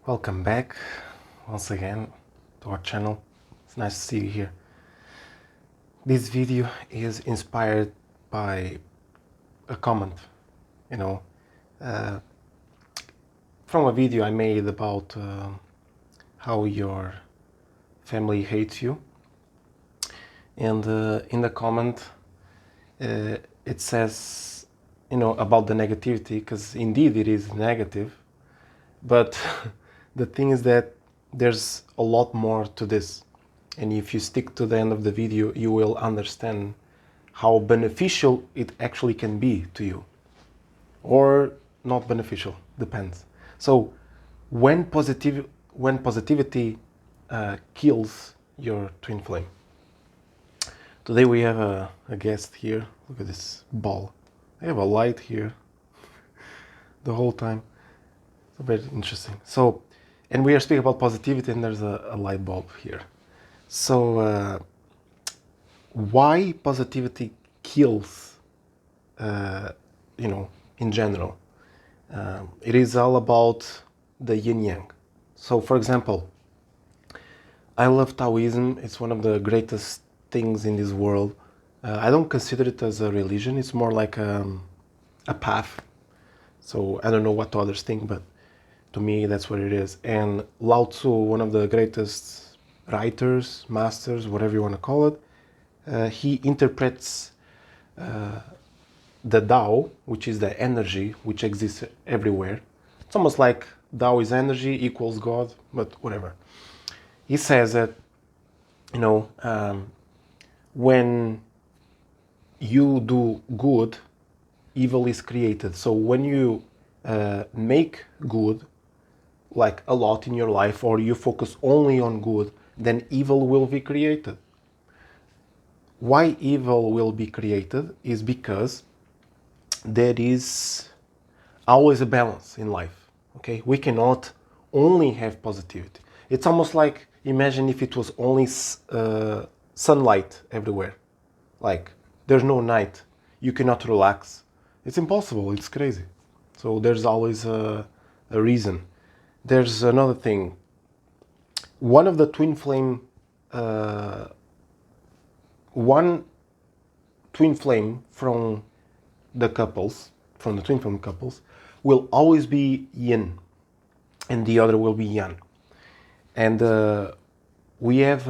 Welcome back once again to our channel. It's nice to see you here. This video is inspired by a comment, uh, from a video I made about how your family hates you. And in the comment, it says, about the negativity, because indeed it is negative. But the thing is that there's a lot more to this. And if you stick to the end of the video, you will understand how beneficial it actually can be to you. Or not beneficial, depends. So when positivity kills your twin flame. Today we have a guest here. Look at this ball. I have a light here the whole time. So very interesting. So, and we are speaking about positivity, and there's a light bulb here. So, why positivity kills, in general? It is all about the Yin Yang. So, for example, I love Taoism. It's one of the greatest things in this world. I don't consider it as a religion. It's more like a path. So I don't know what others think, but to me, that's what it is. And Lao Tzu, one of the greatest writers, masters, whatever you want to call it, he interprets the Tao, which is the energy which exists everywhere. It's almost like Tao is energy equals God, but whatever. He says that, when you do good, evil is created. So when you make good, like a lot in your life, or you focus only on good, then evil will be created. Why evil will be created is because there is always a balance in life. Okay, we cannot only have positivity. It's almost like, imagine if it was only sunlight everywhere. Like there's no night, you cannot relax. It's impossible. It's crazy. So there's always a reason. There's another thing. One of the twin flame from the twin flame couples, will always be yin, and the other will be yang. And we have.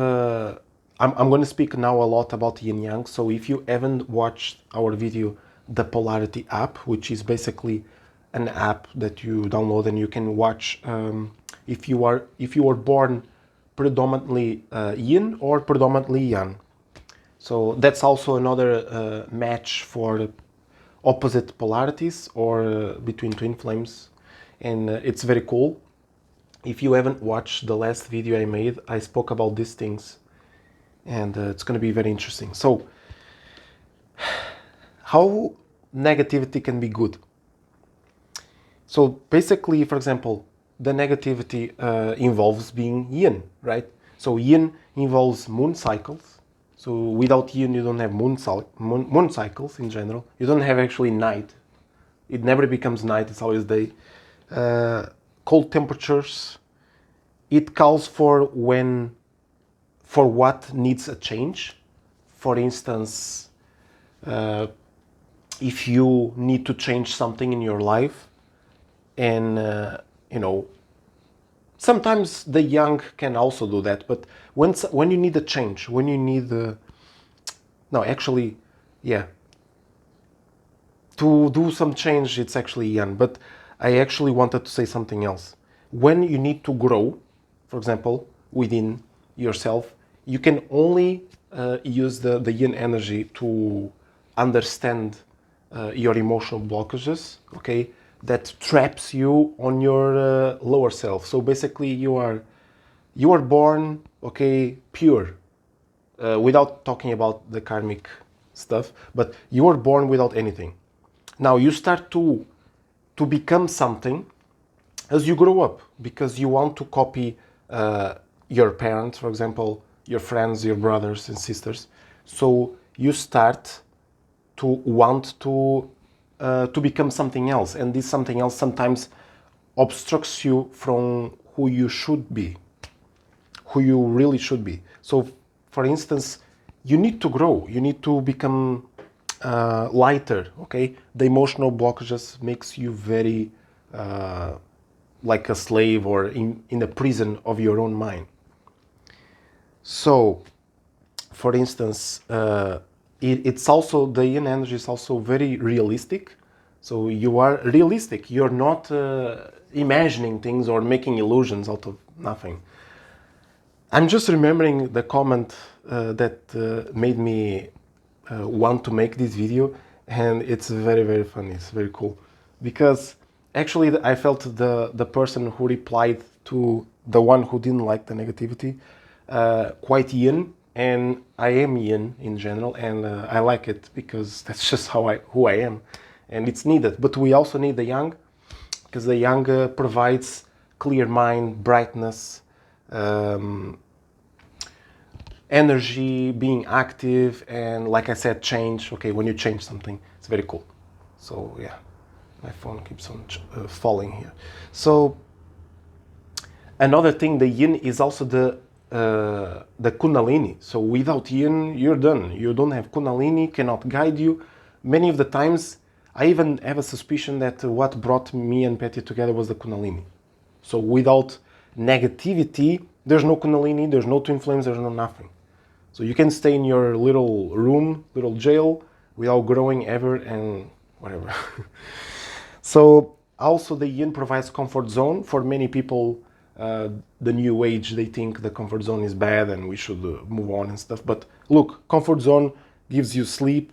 I'm going to speak now a lot about Yin Yang. So if you haven't watched our video, the Polarity App, which is basically an app that you download and you can watch if you are born predominantly Yin or predominantly Yang. So that's also another match for opposite polarities or between twin flames, and it's very cool. If you haven't watched the last video I made, I spoke about these things, and it's going to be very interesting. So, how negativity can be good? So basically, for example, the negativity involves being yin, right? So yin involves moon cycles. So without yin, you don't have moon cycles in general. You don't have actually night. It never becomes night. It's always day. Cold temperatures. It calls for what needs a change. For instance, if you need to change something in your life, and sometimes the young can also do that, but when you need a change, when you need to do some change, it's actually young. But I actually wanted to say something else. When you need to grow, for example, within yourself, you can only use the yin energy to understand your emotional blockages, okay, that traps you on your lower self. So basically you are born, okay, pure, without talking about the karmic stuff, but you are born without anything. Now you start to become something as you grow up, because you want to copy your parents, for example, your friends, your brothers and sisters. So you start to want to become something else, and this something else sometimes obstructs you from who you should be, who you really should be. So, for instance, you need to grow. You need to become lighter. Okay, the emotional blockages makes you very like a slave or in a prison of your own mind. So, for instance, it's also, the Yin energy is also very realistic. So you are realistic. You're not imagining things or making illusions out of nothing. I'm just remembering the comment that made me want to make this video, and it's very, very funny. It's very cool. Because actually I felt the person who replied to the one who didn't like the negativity quite yin, and I am yin in general, and I like it because that's just who I am, and it's needed. But we also need the yang, because the yang provides clear mind, brightness, energy, being active, and like I said, change. Okay, when you change something, it's very cool. So yeah, my phone keeps on falling here. So another thing, the yin is also the kundalini. So without yin, you're done. You don't have kundalini, cannot guide you. Many of the times, I even have a suspicion that what brought me and Petty together was the kundalini. So without negativity, there's no kundalini, there's no twin flames, there's no nothing. So you can stay in your little room, little jail, without growing ever and whatever. So also the yin provides comfort zone. For many people, the new age, they think the comfort zone is bad and we should move on and stuff. But look, comfort zone gives you sleep,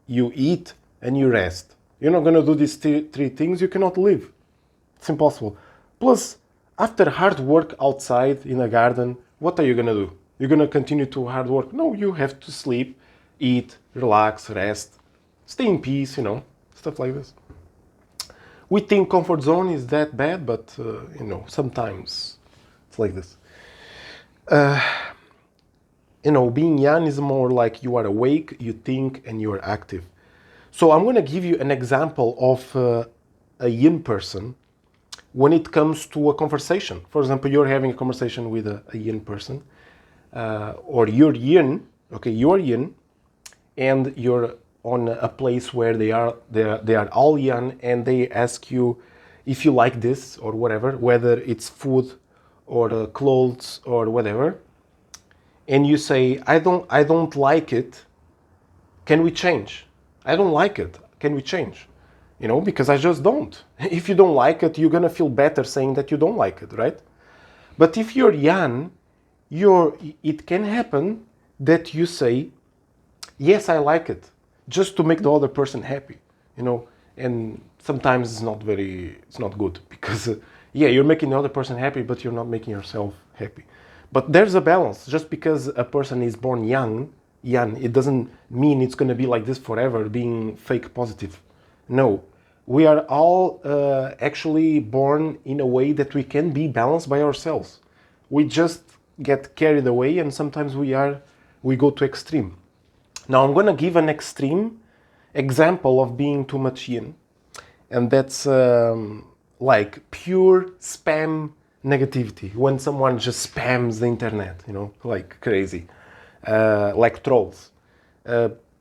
you eat, and you rest. You're not gonna do these three things, you cannot live. It's impossible. Plus, after hard work outside in a garden, what are you gonna do? You're gonna continue to hard work? No, you have to sleep, eat, relax, rest, stay in peace, stuff like this. We think comfort zone is that bad, but sometimes it's like this. Being yang is more like you are awake, you think, and you are active. So I'm going to give you an example of a yin person when it comes to a conversation. For example, you're having a conversation with a yin person, or you're yin, okay, you're yin, and you're on a place where they are all yang, and they ask you if you like this or whatever, whether it's food or clothes or whatever, and you say, I don't like it, can we change? I don't like it, can we change? Because I just don't. If you don't like it, you're gonna feel better saying that you don't like it, right? But if you're yang, it can happen that you say, yes, I like it, just to make the other person happy, and sometimes it's not good, because you're making the other person happy, but you're not making yourself happy. But there's a balance. Just because a person is born yang, it doesn't mean it's going to be like this forever, being fake positive. No, we are all actually born in a way that we can be balanced by ourselves. We just get carried away, and sometimes we go to extreme. Now I'm going to give an extreme example of being too much yin, and that's like pure spam negativity, when someone just spams the internet, like crazy, like trolls.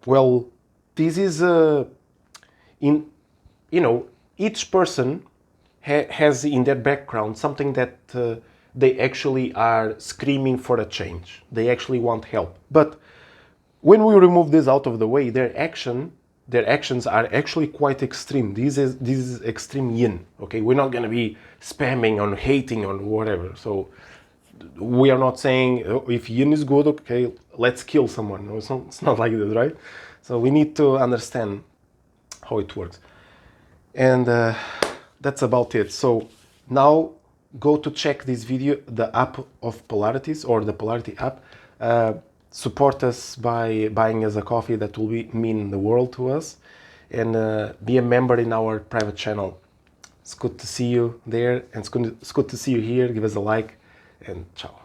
Well, this is each person has in their background something that they actually are screaming for a change. They actually want help. But when we remove this out of the way, their actions are actually quite extreme. This is extreme yin. Okay, we're not going to be spamming or hating or whatever. So we are not saying, oh, if yin is good, okay, let's kill someone. No, it's not like this, right? So we need to understand how it works. And that's about it. So now go to check this video, the app of Polarities, or the Polarity app. Support us by buying us a coffee. That will mean the world to us. And be a member in our private channel. It's good to see you there, and it's good to see you here. Give us a like, and ciao.